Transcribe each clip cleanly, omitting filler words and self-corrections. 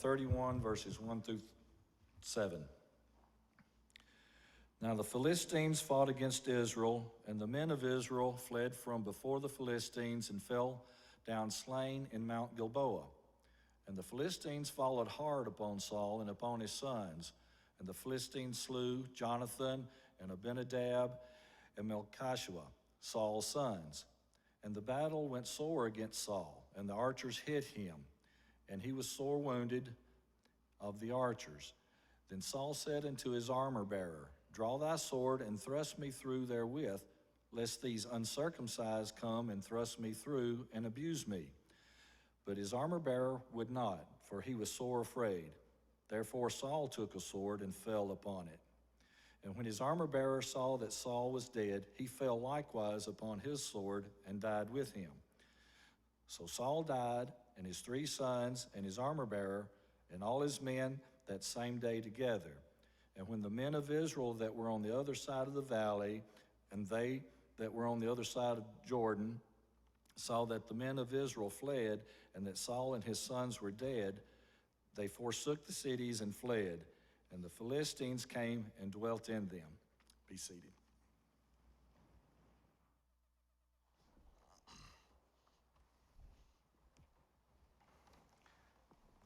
31, verses 1 through 7. Now the Philistines fought against Israel, and the men of Israel fled from before the Philistines and fell down slain in Mount Gilboa. And the Philistines followed hard upon Saul and upon his sons. And the Philistines slew Jonathan and Abinadab and Melchishua, Saul's sons. And the battle went sore against Saul, and the archers hit him, and he was sore wounded of the archers. Then Saul said unto his armor-bearer, Draw thy sword and thrust me through therewith, lest these uncircumcised come and thrust me through and abuse me. But his armor-bearer would not, for he was sore afraid. Therefore Saul took a sword and fell upon it. And when his armor-bearer saw that Saul was dead, he fell likewise upon his sword and died with him. So Saul died, and his 3 sons, and his armor-bearer, and all his men that same day together. And when the men of Israel that were on the other side of the valley, and they that were on the other side of Jordan, saw that the men of Israel fled, and that Saul and his sons were dead, they forsook the cities and fled. And the Philistines came and dwelt in them. Be seated.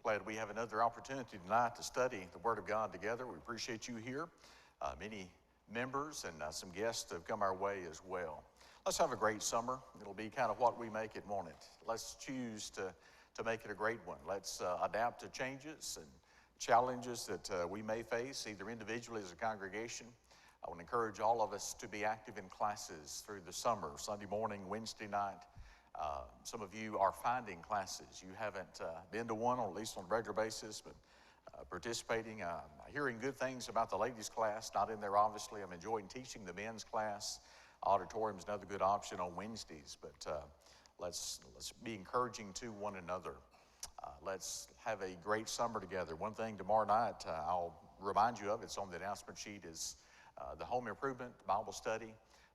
Glad we have another opportunity tonight to study the Word of God together. We appreciate you here. Many members and some guests have come our way as well. Let's have a great summer. It'll be kind of what we make it, won't it? Let's choose to make it a great one. Let's adapt to changes and challenges that we may face, either individually as a congregation. I want to encourage all of us to be active in classes through the summer, Sunday morning, Wednesday night. Some of you are finding classes. You haven't been to one, or at least on a regular basis, but participating. Hearing good things about the ladies' class, not in there obviously. I'm enjoying teaching the men's class. Auditorium is another good option on Wednesdays, but let's be encouraging to one another. Let's have a great summer together. One thing tomorrow night I'll remind you of, it's on the announcement sheet, is the home improvement Bible study.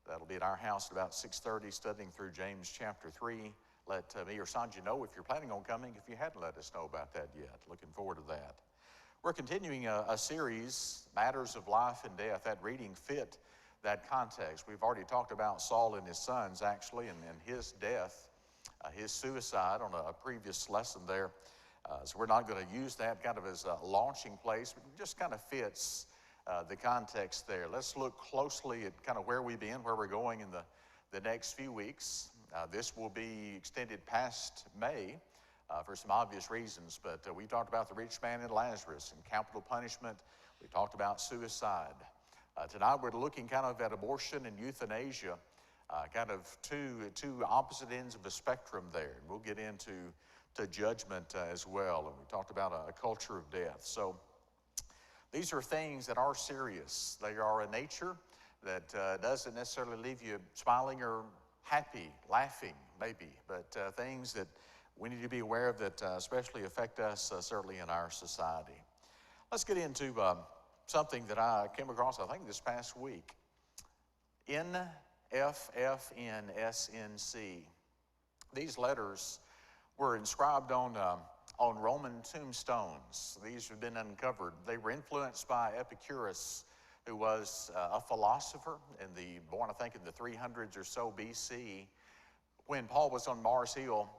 That'll be at our house at about 6:30, studying through James chapter 3. Let me or Sandra know if you're planning on coming, if you hadn't let us know about that yet. Looking forward to that. We're continuing a series, Matters of Life and Death. That reading fit that context. We've already talked about Saul and his sons, actually, and his death, his suicide on a previous lesson there. So we're not going to use that kind of as a launching place, but it just kind of fits the context there. Let's look closely at kind of where we've been, where we're going in the next few weeks. This will be extended past May for some obvious reasons, but we talked about the rich man and Lazarus and capital punishment. We talked about suicide. Tonight we're looking kind of at abortion and euthanasia, kind of two opposite ends of the spectrum there. And we'll get into judgment as well. And we talked about a culture of death. So these are things that are serious. They are a nature that doesn't necessarily leave you smiling or happy, laughing maybe, but things that we need to be aware of that especially affect us certainly in our society. Let's get into something that I came across, I think, this past week. NFFNSNC. These letters were inscribed on Roman tombstones. These have been uncovered. They were influenced by Epicurus, who was a philosopher born I think in the 300s or so BC. When Paul was on Mars Hill,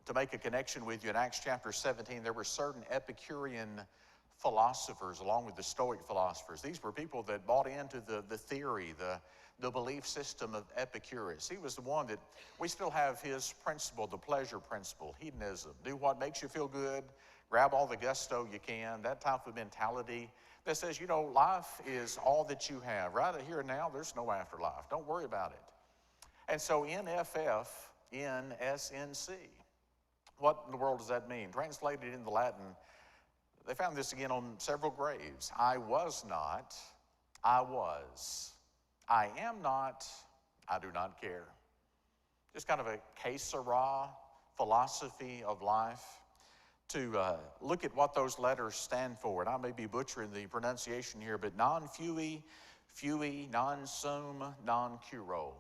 to make a connection with you, in Acts chapter 17, there were certain Epicurean philosophers along with the Stoic philosophers. These were people that bought into the theory, the belief system of Epicurus. He was the one that we still have his principle, the pleasure principle, hedonism. Do what makes you feel good, grab all the gusto you can, that type of mentality that says, you know, life is all that you have. Right here and now, there's no afterlife. Don't worry about it. And so NFFNSNC, what in the world does that mean? Translated into Latin, they found this again on several graves. I was not, I was. I am not, I do not care. Just kind of a que sera philosophy of life. To look at what those letters stand for, and I may be butchering the pronunciation here, but non fui, non sum, non curo.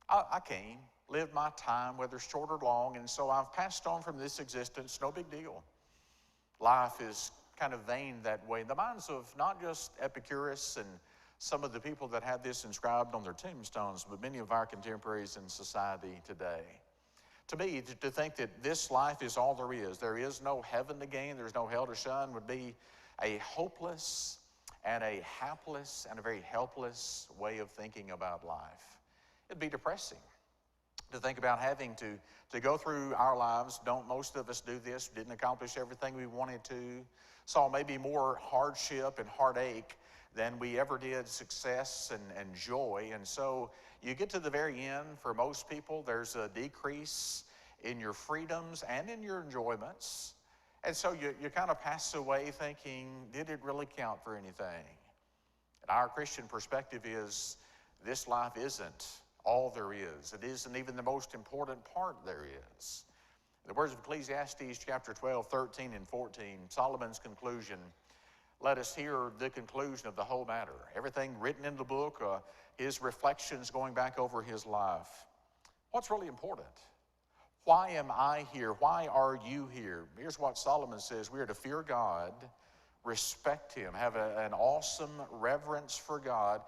I came, lived my time, whether short or long, and so I've passed on from this existence, no big deal. Life is kind of vain that way. In the minds of not just Epicurus and some of the people that have this inscribed on their tombstones, but many of our contemporaries in society today. To me, to think that this life is all there is no heaven to gain, there's no hell to shun, would be a hopeless and a hapless and a very helpless way of thinking about life. It'd be depressing to think about having to go through our lives. Don't most of us do this? Didn't accomplish everything we wanted to. Saw maybe more hardship and heartache than we ever did success and joy. And so you get to the very end, for most people, there's a decrease in your freedoms and in your enjoyments. And so you kind of pass away thinking, did it really count for anything? And our Christian perspective is, this life isn't all there is. It isn't even the most important part there is. In the words of Ecclesiastes chapter 12, 13, and 14, Solomon's conclusion, let us hear the conclusion of the whole matter. Everything written in the book, his reflections going back over his life. What's really important? Why am I here? Why are you here? Here's what Solomon says. We are to fear God, respect him, have an awesome reverence for God,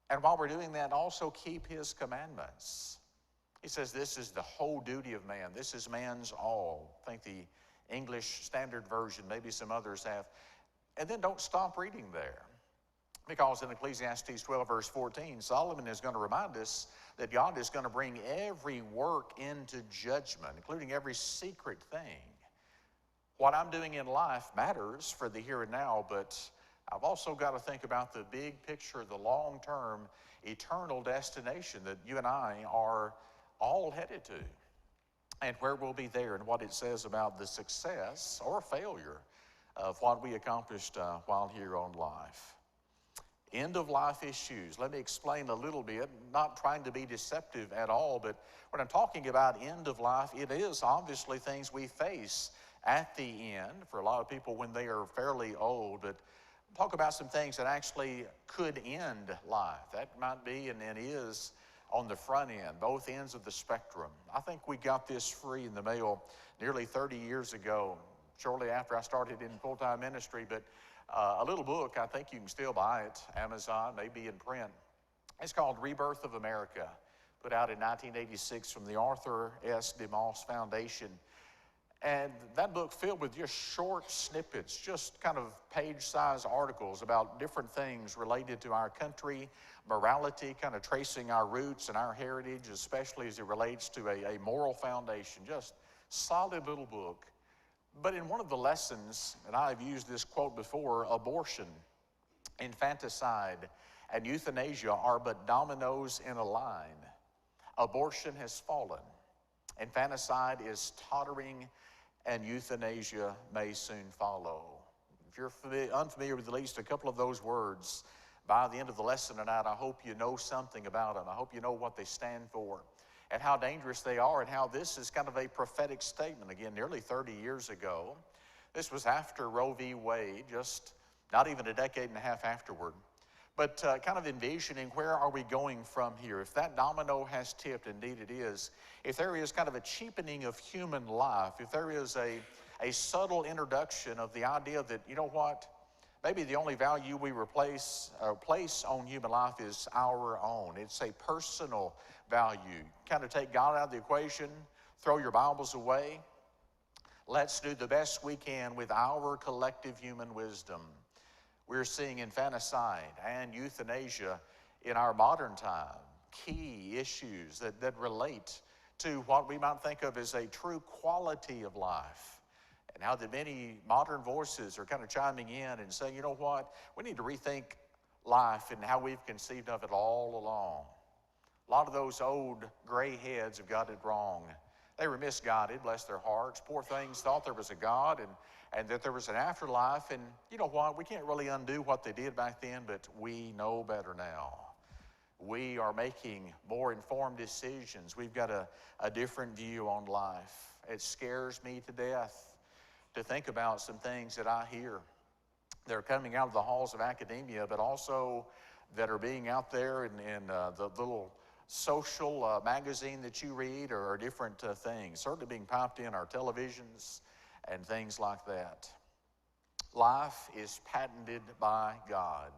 and while we're doing that, also keep his commandments. He says this is the whole duty of man. This is man's all. I think the English Standard Version, maybe some others have. And then don't stop reading there. Because in Ecclesiastes 12, verse 14, Solomon is going to remind us that God is going to bring every work into judgment, including every secret thing. What I'm doing in life matters for the here and now, but I've also got to think about the big picture, the long-term, eternal destination that you and I are all headed to, and where we'll be there, and what it says about the success or failure of what we accomplished while here on life. End-of-life issues. Let me explain a little bit, not trying to be deceptive at all, but when I'm talking about end of life, it is obviously things we face at the end for a lot of people when they are fairly old, but talk about some things that actually could end life. That might be and is on the front end, both ends of the spectrum. I think we got this free in the mail nearly 30 years ago, shortly after I started in full-time ministry, but a little book, I think you can still buy it, Amazon, maybe in print. It's called Rebirth of America, put out in 1986 from the Arthur S. DeMoss Foundation. And that book filled with just short snippets, just kind of page-sized articles about different things related to our country, morality, kind of tracing our roots and our heritage, especially as it relates to a moral foundation. Just solid little book. But in one of the lessons, and I've used this quote before, abortion, infanticide, and euthanasia are but dominoes in a line. Abortion has fallen. Infanticide is tottering, and euthanasia may soon follow. If you're unfamiliar with at least a couple of those words, by the end of the lesson tonight, I hope you know something about them. I hope you know what they stand for and how dangerous they are, and how this is kind of a prophetic statement. Again, nearly 30 years ago. This was after Roe v. Wade, just not even a decade and a half afterward. But kind of envisioning, where are we going from here? If that domino has tipped, indeed it is, if there is kind of a cheapening of human life, if there is a subtle introduction of the idea that, you know what, maybe the only value we place on human life is our own. It's a personal value. Kind of take God out of the equation, throw your Bibles away. Let's do the best we can with our collective human wisdom. We're seeing infanticide and euthanasia in our modern time, key issues that relate to what we might think of as a true quality of life. And how that many modern voices are kind of chiming in and saying, you know what, we need to rethink life and how we've conceived of it all along. A lot of those old gray heads have got it wrong. They were misguided, bless their hearts. Poor things thought there was a God and that there was an afterlife. And you know what, we can't really undo what they did back then, but we know better now. We are making more informed decisions. We've got a different view on life. It scares me to death to think about some things that I hear. They're coming out of the halls of academia, but also that are being out there in the little social magazine that you read, or different things, certainly being piped in our televisions and things like that. life is patented by God.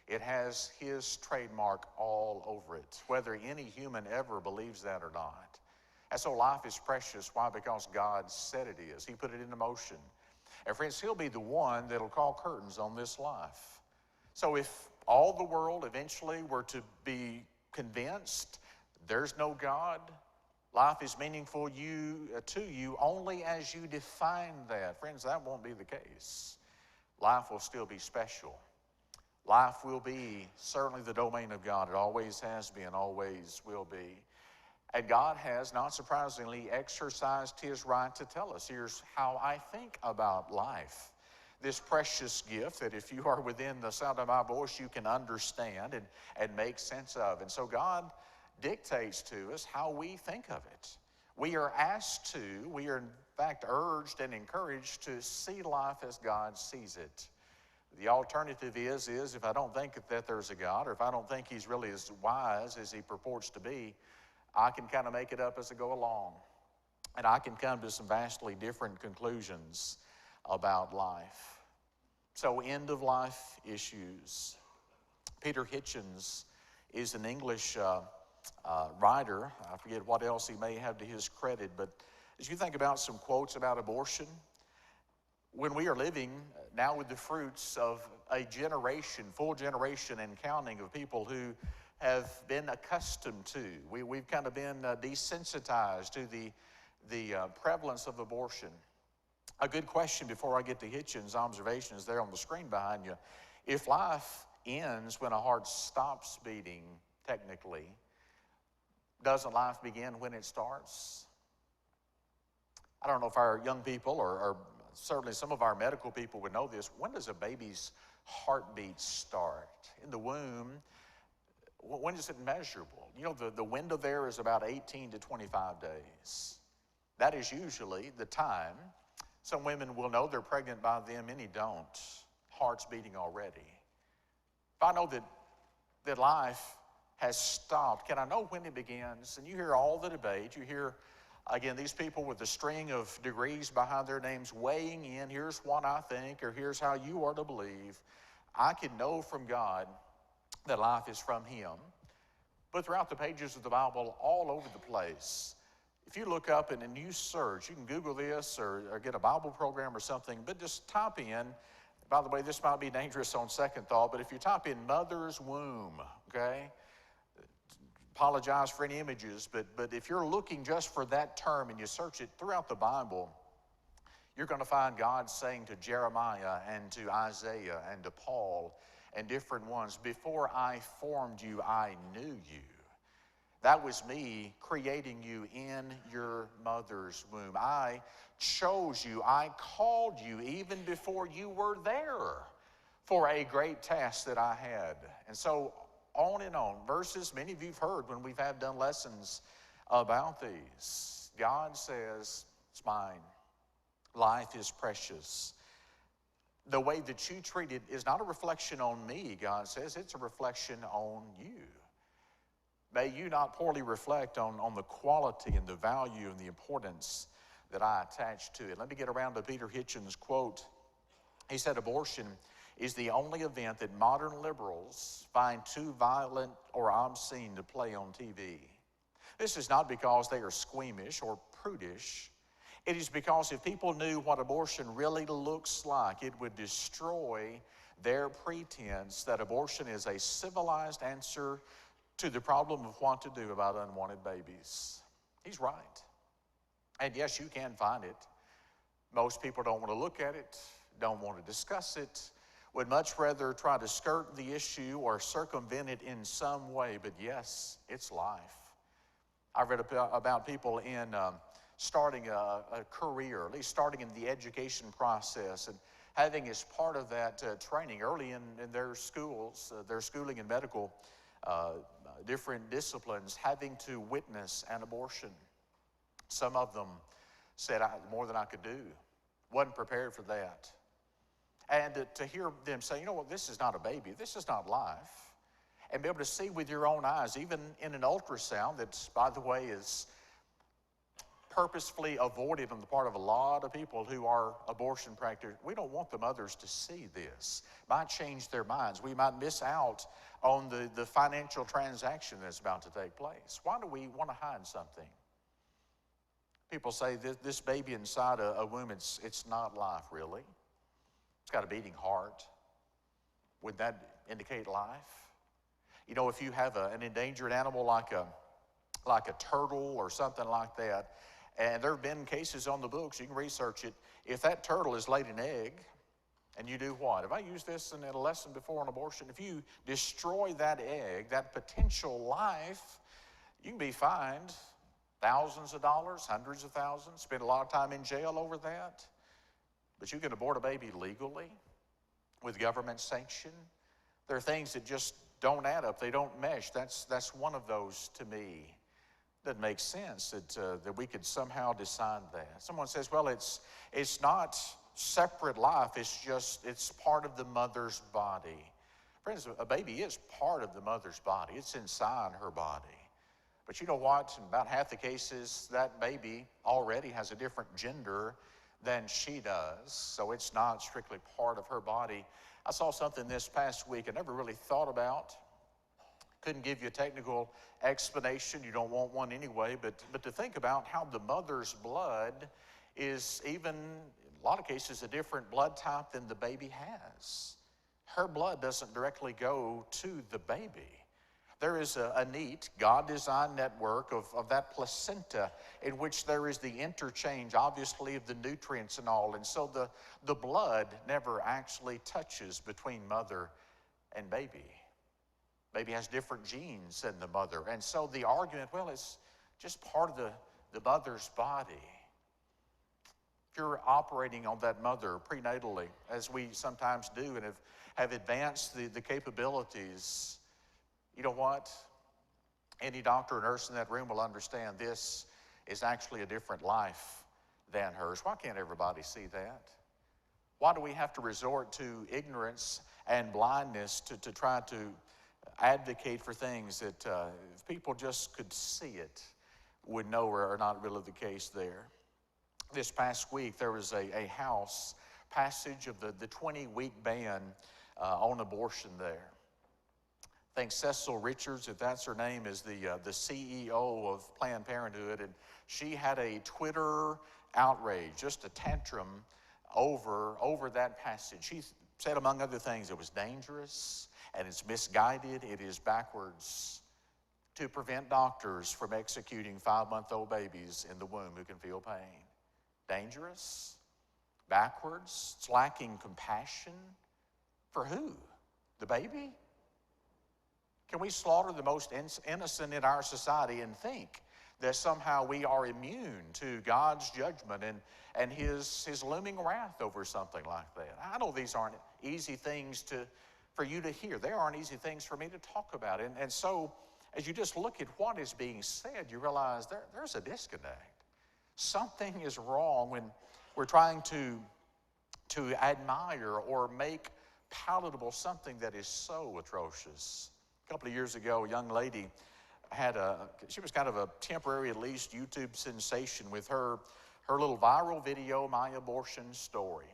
It has His trademark all over it, whether any human ever believes that or not. And so life is precious. Why? Because God said it is. He put it into motion. And friends, He'll be the one that'll call curtains on this life. So if all the world eventually were to be convinced there's no God, life is meaningful to you only as you define that. Friends, that won't be the case. Life will still be special. Life will be certainly the domain of God. It always has been, always will be. And God has, not surprisingly, exercised His right to tell us, here's how I think about life. This precious gift that if you are within the sound of my voice, you can understand and make sense of. And so God dictates to us how we think of it. We are asked to, we are in fact urged and encouraged to see life as God sees it. The alternative is if I don't think that there's a God, or if I don't think He's really as wise as He purports to be, I can kind of make it up as I go along. And I can come to some vastly different conclusions about life. So end of life issues. Peter Hitchens is an English writer. I forget what else he may have to his credit, but as you think about some quotes about abortion, when we are living now with the fruits of a generation, full generation and counting of people who have been accustomed to, we've kind of been desensitized to the prevalence of abortion. A good question before I get to Hitchens' observations there on the screen behind you. If life ends when a heart stops beating, technically, doesn't life begin when it starts? I don't know if our young people or certainly some of our medical people would know this. When does a baby's heartbeat start? In the womb, when is it measurable? You know, the window there is about 18 to 25 days. That is usually the time. Some women will know they're pregnant by then, many don't. Heart's beating already. If I know that life has stopped, can I know when it begins? And you hear all the debate. You hear, again, these people with a string of degrees behind their names weighing in. Here's what I think, or here's how you are to believe. I can know from God that life is from Him. But throughout the pages of the Bible, all over the place, if you look up and you search, you can Google this or get a Bible program or something, but just type in, by the way, this might be dangerous on second thought, but if you type in mother's womb, okay? Apologize for any images, but if you're looking just for that term and you search it throughout the Bible, you're going to find God saying to Jeremiah and to Isaiah and to Paul and different ones, before I formed you, I knew you. That was me creating you in your mother's womb. I chose you. I called you even before you were there for a great task that I had. And so on and on. Verses many of you have heard when we've done lessons about these. God says, it's mine. Life is precious. The way that you treat it is not a reflection on me, God says. It's a reflection on you. May you not poorly reflect on the quality and the value and the importance that I attach to it. Let me get around to Peter Hitchens' quote. He said, abortion is the only event that modern liberals find too violent or obscene to play on TV. This is not because they are squeamish or prudish. It is because if people knew what abortion really looks like, it would destroy their pretense that abortion is a civilized answer to the problem of what to do about unwanted babies. He's right. And yes, you can find it. Most people don't want to look at it, don't want to discuss it, would much rather try to skirt the issue or circumvent it in some way. But yes, it's life. I've read about people in starting a career, at least starting in the education process, and having as part of that training early in their schools, their schooling in medical different disciplines, having to witness an abortion. Some of them said, more than I could do. Wasn't prepared for that. And to hear them say, you know what, this is not a baby, this is not life. And be able to see with your own eyes, even in an ultrasound that, by the way, is purposefully avoided on the part of a lot of people who are abortion practitioners. We don't want the mothers to see this. It might change their minds. We might miss out on the financial transaction that's about to take place. Why do we want to hide something? People say this baby inside a womb, it's not life, really. It's got a beating heart. Would that indicate life? You know, if you have an endangered animal like a turtle or something like that, and there have been cases on the books, you can research it, if that turtle has laid an egg, and you do what? Have I used this in a lesson before on abortion? If you destroy that egg, that potential life, you can be fined thousands of dollars, hundreds of thousands, spend a lot of time in jail over that. But you can abort a baby legally with government sanction. There are things that just don't add up. They don't mesh. That's one of those to me. Doesn't make sense that we could somehow decide that. Someone says, well, it's not separate life. It's part of the mother's body. Friends, a baby is part of the mother's body. It's inside her body. But you know what? In about half the cases, that baby already has a different gender than she does. So it's not strictly part of her body. I saw something this past week I never really thought about. Couldn't give you a technical explanation. You don't want one anyway. But to think about how the mother's blood is even, in a lot of cases, a different blood type than the baby has. Her blood doesn't directly go to the baby. There is a neat God-designed network of that placenta in which there is the interchange, obviously, of the nutrients and all. And so the blood never actually touches between mother and baby. Baby has different genes than the mother. And so the argument, well, it's just part of the mother's body. If you're operating on that mother prenatally, as we sometimes do and have advanced the capabilities, you know what? Any doctor or nurse in that room will understand this is actually a different life than hers. Why can't everybody see that? Why do we have to resort to ignorance and blindness to try to advocate for things that if people just could see it, would know are not really the case there? This past week, there was a House passage of the 20-week ban on abortion there. I think Cecil Richards, if that's her name, is the CEO of Planned Parenthood, and she had a Twitter outrage, just a tantrum over that passage. She said, among other things, it was dangerous and it's misguided. It is backwards to prevent doctors from executing 5-month-old babies in the womb who can feel pain. Dangerous, backwards, it's lacking compassion. For who? The baby? Can we slaughter the most innocent in our society and think that somehow we are immune to God's judgment and his looming wrath over something like that? I know these aren't easy things for you to hear. They aren't easy things for me to talk about. And so as you just look at what is being said, you realize there's a disconnect. Something is wrong when we're trying to admire or make palatable something that is so atrocious. A couple of years ago, a young lady she was kind of a temporary, at least, YouTube sensation with her little viral video, My Abortion Story.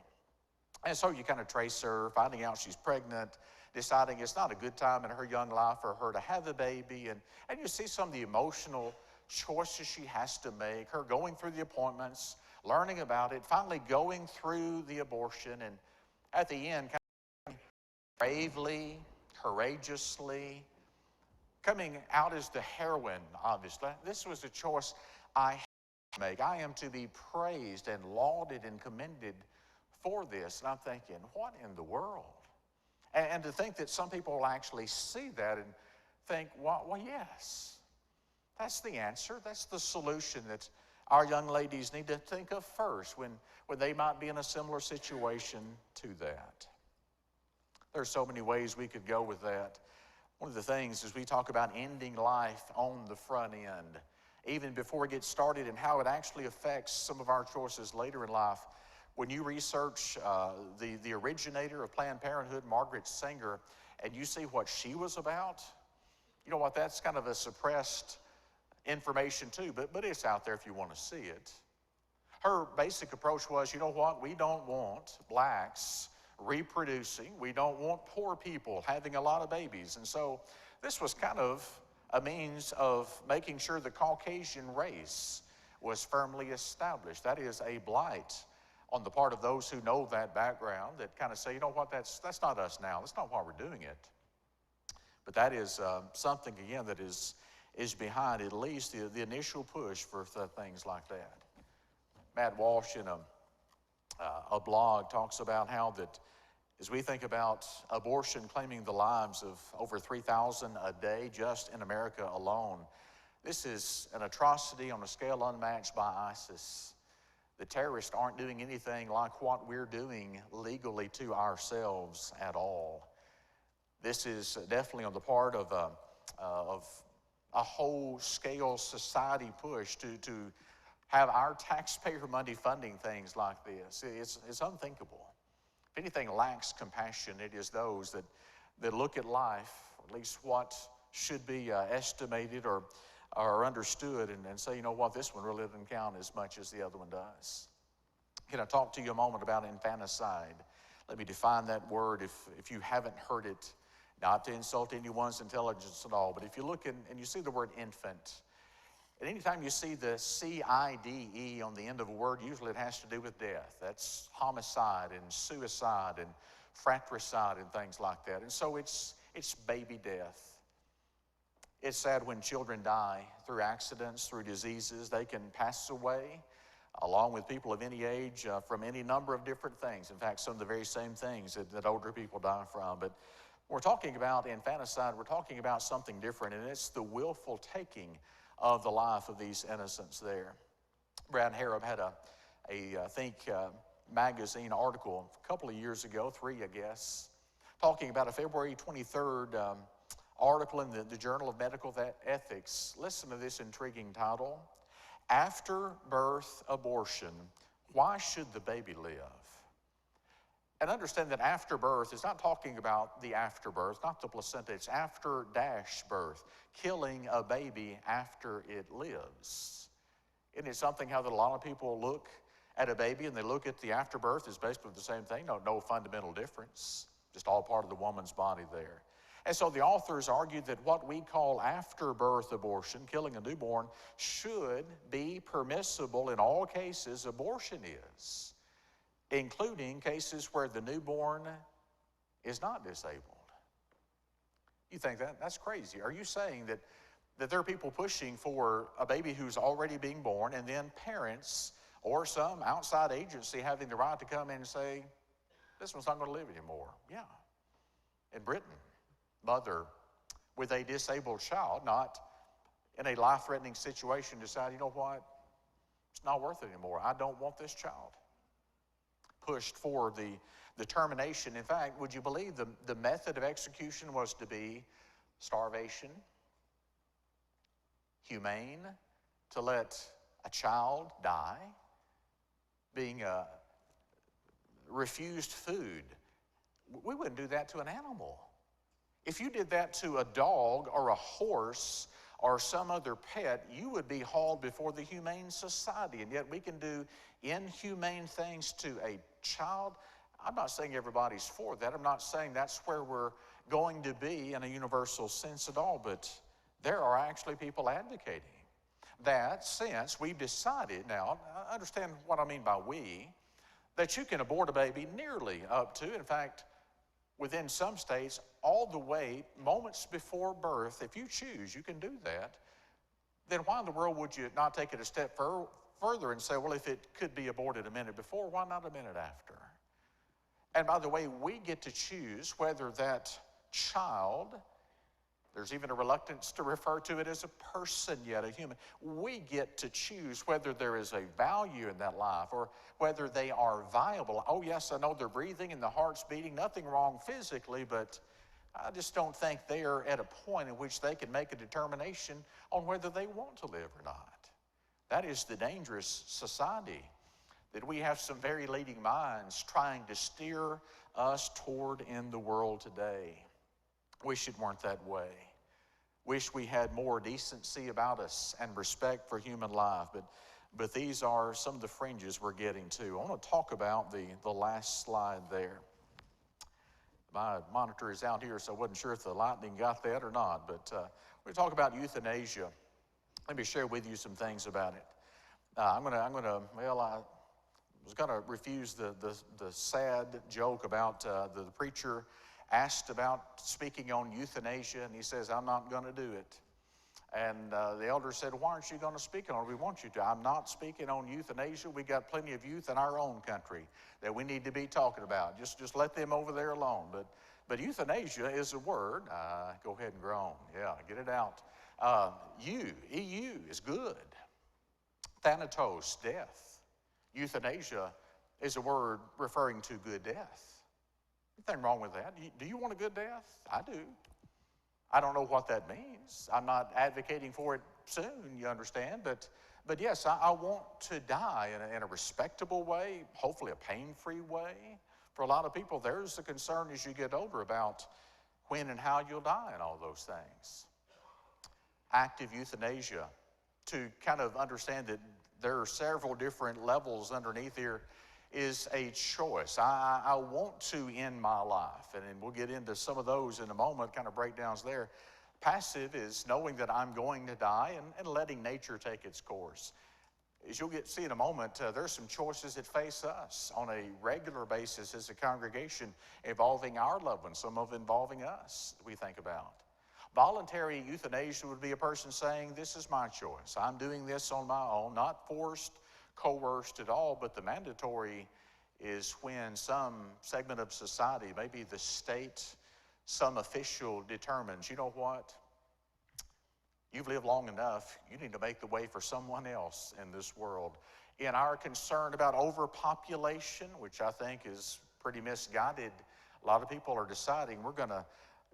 And so you kind of trace her, finding out she's pregnant, deciding it's not a good time in her young life for her to have a baby. And you see some of the emotional choices she has to make, her going through the appointments, learning about it, finally going through the abortion, and at the end, kind of bravely, courageously, coming out as the heroine, obviously. This was a choice I had to make. I am to be praised and lauded and commended for this. And I'm thinking, what in the world? And to think that some people will actually see that and think, well, yes, that's the answer. That's the solution that our young ladies need to think of first when they might be in a similar situation to that. There's so many ways we could go with that. One of the things is we talk about ending life on the front end, even before we get started, and how it actually affects some of our choices later in life. When you research the originator of Planned Parenthood, Margaret Sanger, and you see what she was about, you know what, that's kind of a suppressed information too, but it's out there if you want to see it. Her basic approach was, you know what, we don't want blacks reproducing. We don't want poor people having a lot of babies. And so this was kind of a means of making sure the Caucasian race was firmly established. That is a blight on the part of those who know that background that kind of say, you know what, that's not us now. That's not why we're doing it. But that is something, again, that is behind at least the initial push for things like that. Matt Walsh in a blog talks about how that as we think about abortion claiming the lives of over 3,000 a day just in America alone, this is an atrocity on a scale unmatched by ISIS. The terrorists aren't doing anything like what we're doing legally to ourselves at all. This is definitely on the part of a whole-scale society push to have our taxpayer money funding things like this. It's unthinkable. If anything lacks compassion, it is those that look at life, or at least what should be estimated or understood, and say, you know what, this one really doesn't count as much as the other one does. Can I talk to you a moment about infanticide? Let me define that word if you haven't heard it, not to insult anyone's intelligence at all, but if you look and you see the word infant, and anytime you see the C-I-D-E on the end of a word, usually it has to do with death. That's homicide and suicide and fratricide and things like that. And so it's baby death. It's sad when children die through accidents, through diseases. They can pass away, along with people of any age, from any number of different things. In fact, some of the very same things that older people die from. But when we're talking about infanticide, we're talking about something different, and it's the willful taking of the life of these innocents there. Brad Harrop had I think, magazine article a couple of years ago, 3 I guess, talking about a February 23rd article in the Journal of Medical Ethics. Listen to this intriguing title: After Birth Abortion, Why Should the Baby Live? And understand that after birth is not talking about the afterbirth, not the placenta. It's after birth, killing a baby after it lives. Isn't it something how that a lot of people look at a baby and they look at the afterbirth as basically the same thing? No fundamental difference, just all part of the woman's body there. And so the authors argued that what we call afterbirth abortion, killing a newborn, should be permissible in all cases abortion is, including cases where the newborn is not disabled. You think that's crazy. Are you saying that there are people pushing for a baby who's already being born, and then parents or some outside agency having the right to come in and say, this one's not going to live anymore? Yeah. In Britain, mother with a disabled child, not in a life-threatening situation, decide, you know what, it's not worth it anymore. I don't want this child. Pushed for the termination. In fact, would you believe the method of execution was to be starvation, humane, to let a child die, being refused food. We wouldn't do that to an animal. If you did that to a dog or a horse or some other pet, you would be hauled before the Humane Society. And yet we can do inhumane things to a child. I'm not saying everybody's for that. I'm not saying that's where we're going to be in a universal sense at all, but there are actually people advocating that since we've decided now, understand what I mean by we, that you can abort a baby nearly up to, in fact, within some states, all the way moments before birth. If you choose, you can do that. Then why in the world would you not take it a step further and say, well, if it could be aborted a minute before, why not a minute after? And by the way, we get to choose whether that child, there's even a reluctance to refer to it as a person yet, a human. We get to choose whether there is a value in that life or whether they are viable. Oh yes, I know they're breathing and the heart's beating, nothing wrong physically, but I just don't think they are at a point in which they can make a determination on whether they want to live or not. That is the dangerous society that we have some very leading minds trying to steer us toward in the world today. Wish it weren't that way. wish we had more decency about us and respect for human life, but these are some of the fringes we're getting to. I want to talk about the last slide there. My monitor is out here, so I wasn't sure if the lightning got that or not, but we talk about euthanasia. Let me share with you some things about it. I was going to refuse the sad joke about the preacher asked about speaking on euthanasia, and he says, I'm not going to do it. And the elder said, why aren't you going to speak on it? We want you to. I'm not speaking on euthanasia. We got plenty of youth in our own country that we need to be talking about. Just let them over there alone. But euthanasia is a word. Go ahead and groan. Yeah, get it out. EU is good. Thanatos, death. Euthanasia is a word referring to good death. Nothing wrong with that. Do you want a good death? I do. I don't know what that means. I'm not advocating for it soon, you understand, but yes, I want to die in a respectable way, hopefully a pain-free way. For a lot of people, there's a concern as you get older about when and how you'll die and all those things. Active euthanasia, to kind of understand that there are several different levels underneath here, is a choice. I want to end my life, and we'll get into some of those in a moment, kind of breakdowns there. Passive is knowing that I'm going to die and letting nature take its course. As you'll see in a moment, there's some choices that face us on a regular basis as a congregation involving our loved ones, some of involving us that we think about. Voluntary euthanasia would be a person saying, this is my choice. I'm doing this on my own, not forced, coerced at all, but the mandatory is when some segment of society, maybe the state, some official determines, you know what? You've lived long enough. You need to make the way for someone else in this world. In our concern about overpopulation, which I think is pretty misguided, a lot of people are deciding we're going to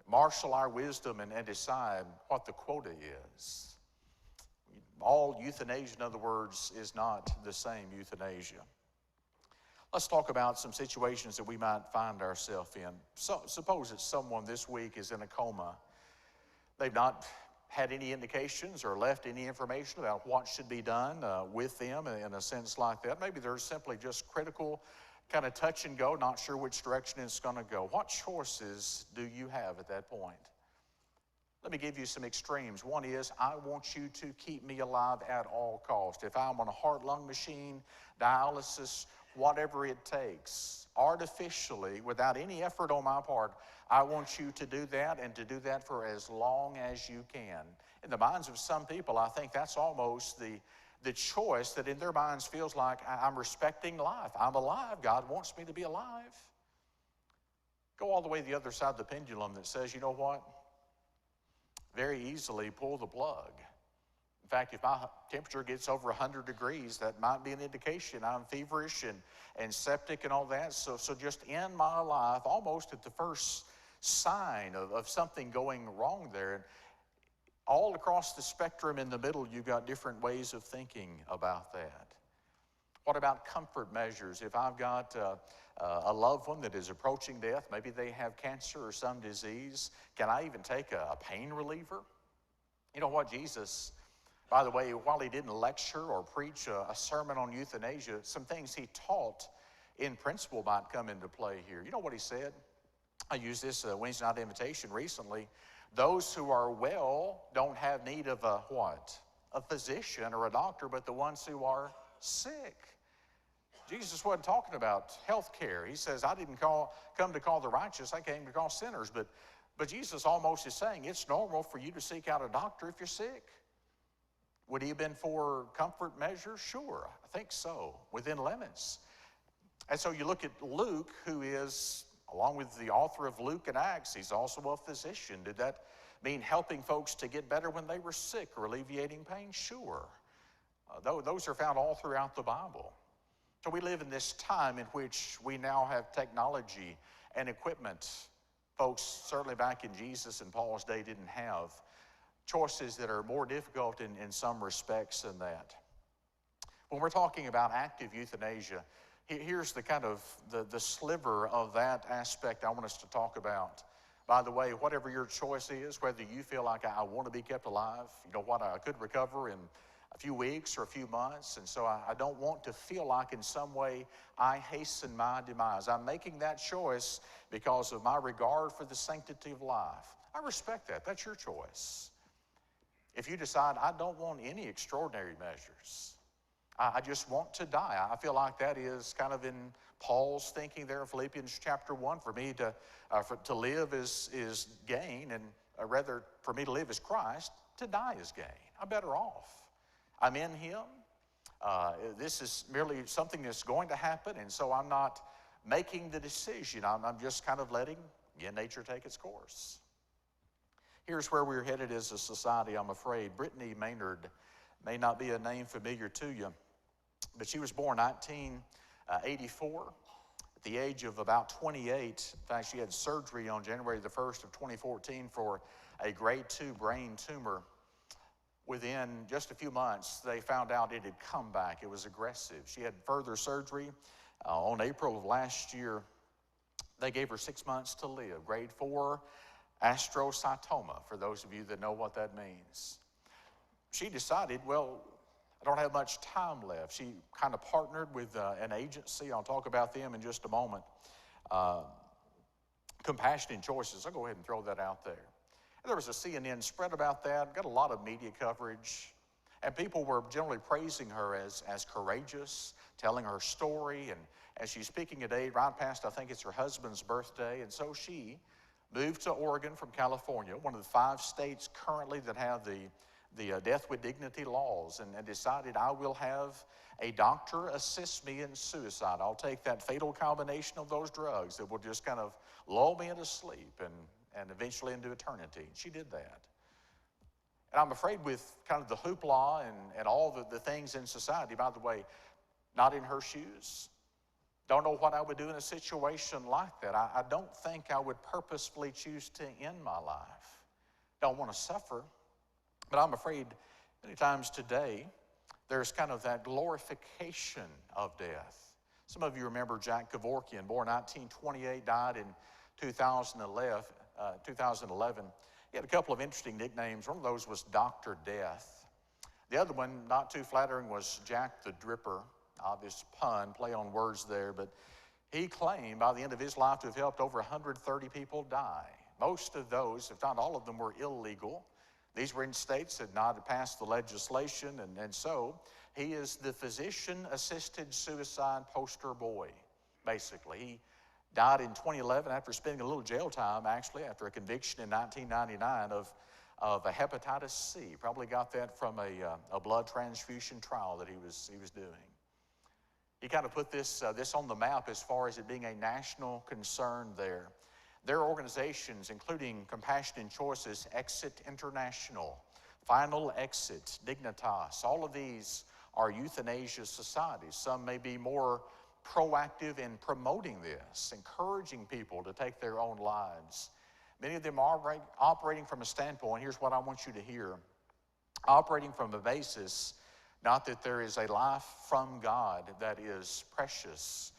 marshal our wisdom and decide what the quota is. All euthanasia, in other words, is not the same euthanasia. Let's talk about some situations that we might find ourselves in. So, suppose that someone this week is in a coma. They've not had any indications or left any information about what should be done with them in a sense like that. Maybe they're simply just critical, kind of touch and go, not sure which direction it's going to go. What choices do you have at that point? Let me give you some extremes. One is, I want you to keep me alive at all costs. If I'm on a heart-lung machine, dialysis, whatever it takes, artificially, without any effort on my part, I want you to do that and to do that for as long as you can. In the minds of some people, I think that's almost the choice that in their minds feels like, I'm respecting life. I'm alive. God wants me to be alive. Go all the way to the other side of the pendulum that says, you know what? Very easily pull the plug. In fact, if my temperature gets over 100 degrees, that might be an indication I'm feverish and septic and all that. So just end my life almost at the first sign of something going wrong there. And all across the spectrum in the middle, you've got different ways of thinking about that. What about comfort measures? If I've got a loved one that is approaching death, maybe they have cancer or some disease, can I even take a pain reliever? You know what, Jesus, by the way, while he didn't lecture or preach a sermon on euthanasia, some things he taught in principle might come into play here. You know what he said? I used this Wednesday night invitation recently. Those who are well don't have need of a what? A physician or a doctor, but the ones who are sick. Jesus wasn't talking about health care. He says, I didn't come to call the righteous, I came to call sinners. But Jesus almost is saying it's normal for you to seek out a doctor if you're sick. Would he have been for comfort measures? Sure, I think so, within limits. And so you look at Luke, who is, along with the author of Luke and Acts, he's also a physician. Did that mean helping folks to get better when they were sick or alleviating pain? Sure. Those are found all throughout the Bible. So we live in this time in which we now have technology and equipment. Folks, certainly back in Jesus and Paul's day, didn't have choices that are more difficult in some respects than that. When we're talking about active euthanasia, here's the kind of the sliver of that aspect I want us to talk about. By the way, whatever your choice is, whether you feel like I want to be kept alive, you know what, I could recover in a few weeks or a few months, and so I don't want to feel like in some way I hasten my demise. I'm making that choice because of my regard for the sanctity of life. I respect that. That's your choice. If you decide I don't want any extraordinary measures, I just want to die. I feel like that is kind of in Paul's thinking there in Philippians chapter 1. For me to live is gain, and rather for me to live is Christ, to die is gain. I'm better off. I'm in Him. This is merely something that's going to happen, and so I'm not making the decision. I'm just kind of letting, again, nature take its course. Here's where we're headed as a society, I'm afraid. Brittany Maynard may not be a name familiar to you, but she was born 1984. At the age of about 28, in fact, she had surgery on January the 1st of 2014 for a grade 2 brain tumor. Within just a few months, they found out it had come back. It was aggressive. She had further surgery on April of last year. They gave her 6 months to live. Grade 4 astrocytoma, for those of you that know what that means. She decided, well, I don't have much time left. She kind of partnered with an agency. I'll talk about them in just a moment. Compassionate Choices. I'll go ahead and throw that out there. There was a CNN spread about that, got a lot of media coverage, and people were generally praising her as courageous, telling her story, and as she's speaking today, right past, I think it's her husband's birthday, and so she moved to Oregon from California, one of the 5 states currently that have the death with dignity laws, and decided I will have a doctor assist me in suicide. I'll take that fatal combination of those drugs that will just kind of lull me into sleep and eventually into eternity. She did that. And I'm afraid with kind of the hoopla and all the things in society, by the way, not in her shoes. Don't know what I would do in a situation like that. I don't think I would purposefully choose to end my life. Don't want to suffer. But I'm afraid many times today, there's kind of that glorification of death. Some of you remember Jack Kevorkian, born 1928, died in 2011. He had a couple of interesting nicknames. One of those was Dr. Death. The other one, not too flattering, was Jack the Dripper. Obvious pun, play on words there, but he claimed by the end of his life to have helped over 130 people die. Most of those, if not all of them, were illegal. These were in states that had not passed the legislation, and so he is the physician-assisted suicide poster boy, basically. He died in 2011 after spending a little jail time, actually, after a conviction in 1999 of a hepatitis C. Probably got that from a blood transfusion trial that he was doing. He kind of put this on the map as far as it being a national concern there. Their organizations, including Compassionate Choices, Exit International, Final Exit, Dignitas, all of these are euthanasia societies. Some may be more proactive in promoting this, encouraging people to take their own lives. Many of them are operating from a standpoint, here's what I want you to hear, operating from a basis, not that there is a life from God that is precious,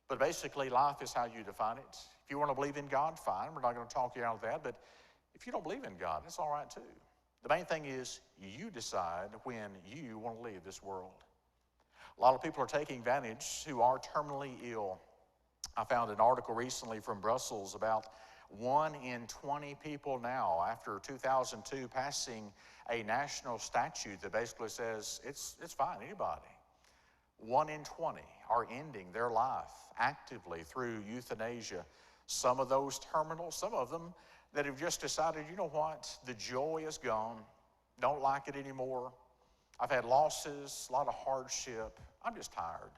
but basically life is how you define it. If you want to believe in God, fine, we're not going to talk you out of that, but if you don't believe in God, it's all right too. The main thing is you decide when you want to leave this world. A lot of people are taking advantage who are terminally ill. I found an article recently from Brussels about 1 in 20 people now, after 2002, passing a national statute that basically says it's fine, anybody. 1 in 20 are ending their life actively through euthanasia. Some of those terminal, some of them that have just decided, you know what, the joy is gone, don't like it anymore. I've had losses, a lot of hardship. I'm just tired.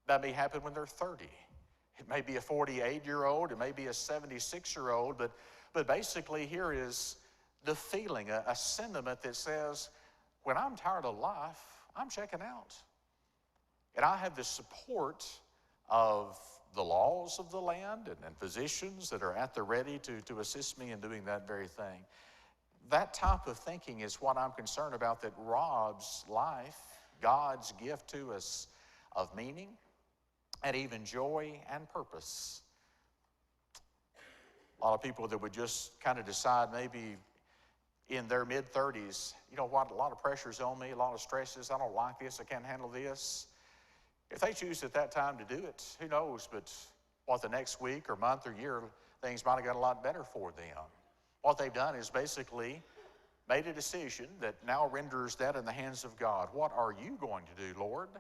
That may happen when they're 30. It may be a 48-year-old, it may be a 76-year-old, but basically here is the feeling, a sentiment that says, when I'm tired of life, I'm checking out. And I have the support of the laws of the land and physicians that are at the ready to assist me in doing that very thing. That type of thinking is what I'm concerned about, that robs life, God's gift to us, of meaning and even joy and purpose. A lot of people that would just kind of decide maybe in their mid-30s, you know what, a lot of pressure's on me, a lot of stresses, I don't like this, I can't handle this. If they choose at that time to do it, who knows, but what the next week or month or year, things might have got a lot better for them. What they've done is basically made a decision that now renders that in the hands of God. What are you going to do, Lord?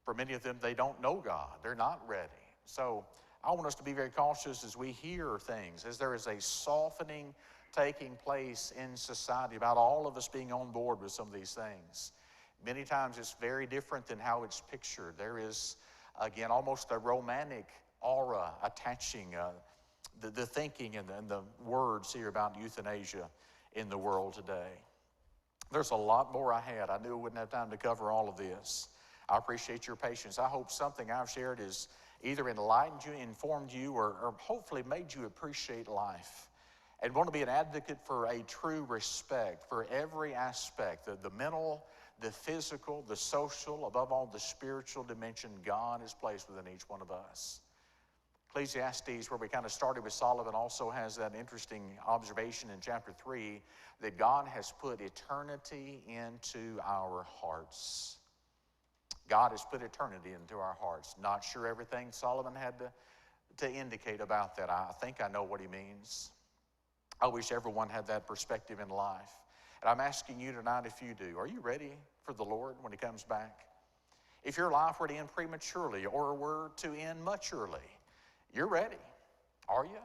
For many of them, they don't know God. They're not ready. So I want us to be very cautious as we hear things, as there is a softening taking place in society about all of us being on board with some of these things. Many times it's very different than how it's pictured. There is, again, almost a romantic aura attaching the thinking and the words here about euthanasia in the world today. There's a lot more I had. I knew I wouldn't have time to cover all of this. I appreciate your patience. I hope something I've shared has either enlightened you, informed you, or hopefully made you appreciate life and want to be an advocate for a true respect for every aspect, the mental, the physical, the social, above all, the spiritual dimension God has placed within each one of us. Ecclesiastes, where we kind of started with Solomon, also has that interesting observation in chapter 3 that God has put eternity into our hearts. God has put eternity into our hearts. Not sure everything Solomon had to indicate about that. I think I know what he means. I wish everyone had that perspective in life. And I'm asking you tonight if you do. Are you ready for the Lord when he comes back? If your life were to end prematurely or were to end much early, you're ready. Are you?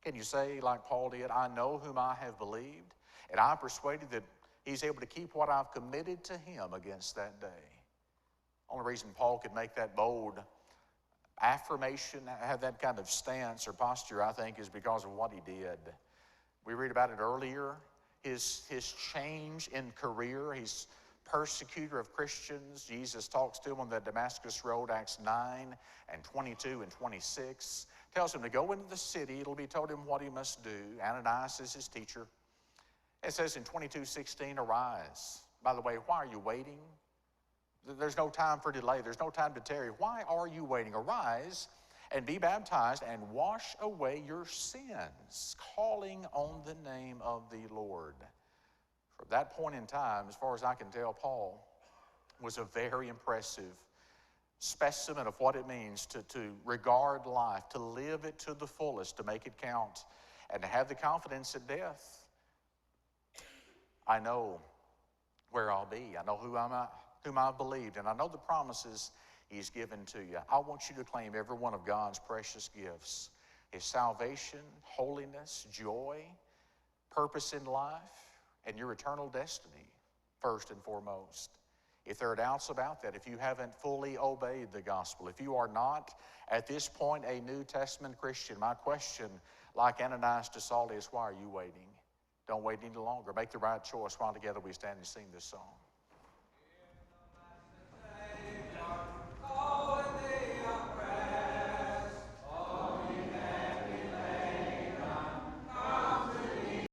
Can you say like Paul did, I know whom I have believed, and I'm persuaded that he's able to keep what I've committed to him against that day. Only reason Paul could make that bold affirmation, have that kind of stance or posture, I think, is because of what he did. We read about it earlier, his change in career. He's persecutor of Christians. Jesus talks to him on the Damascus Road, Acts 9 and 22 and 26. Tells him to go into the city. It'll be told him what he must do. Ananias is his teacher. It says in 22:16, arise. By the way, why are you waiting? There's no time for delay. There's no time to tarry. Why are you waiting? Arise and be baptized and wash away your sins, calling on the name of the Lord. From that point in time, as far as I can tell, Paul was a very impressive specimen of what it means to regard life, to live it to the fullest, to make it count, and to have the confidence at death. I know where I'll be. I know whom I've believed, and I know the promises he's given to you. I want you to claim every one of God's precious gifts, his salvation, holiness, joy, purpose in life, and your eternal destiny, first and foremost. If there are doubts about that, if you haven't fully obeyed the gospel, if you are not at this point a New Testament Christian, my question, like Ananias to Saul, is why are you waiting? Don't wait any longer. Make the right choice while together we stand and sing this song.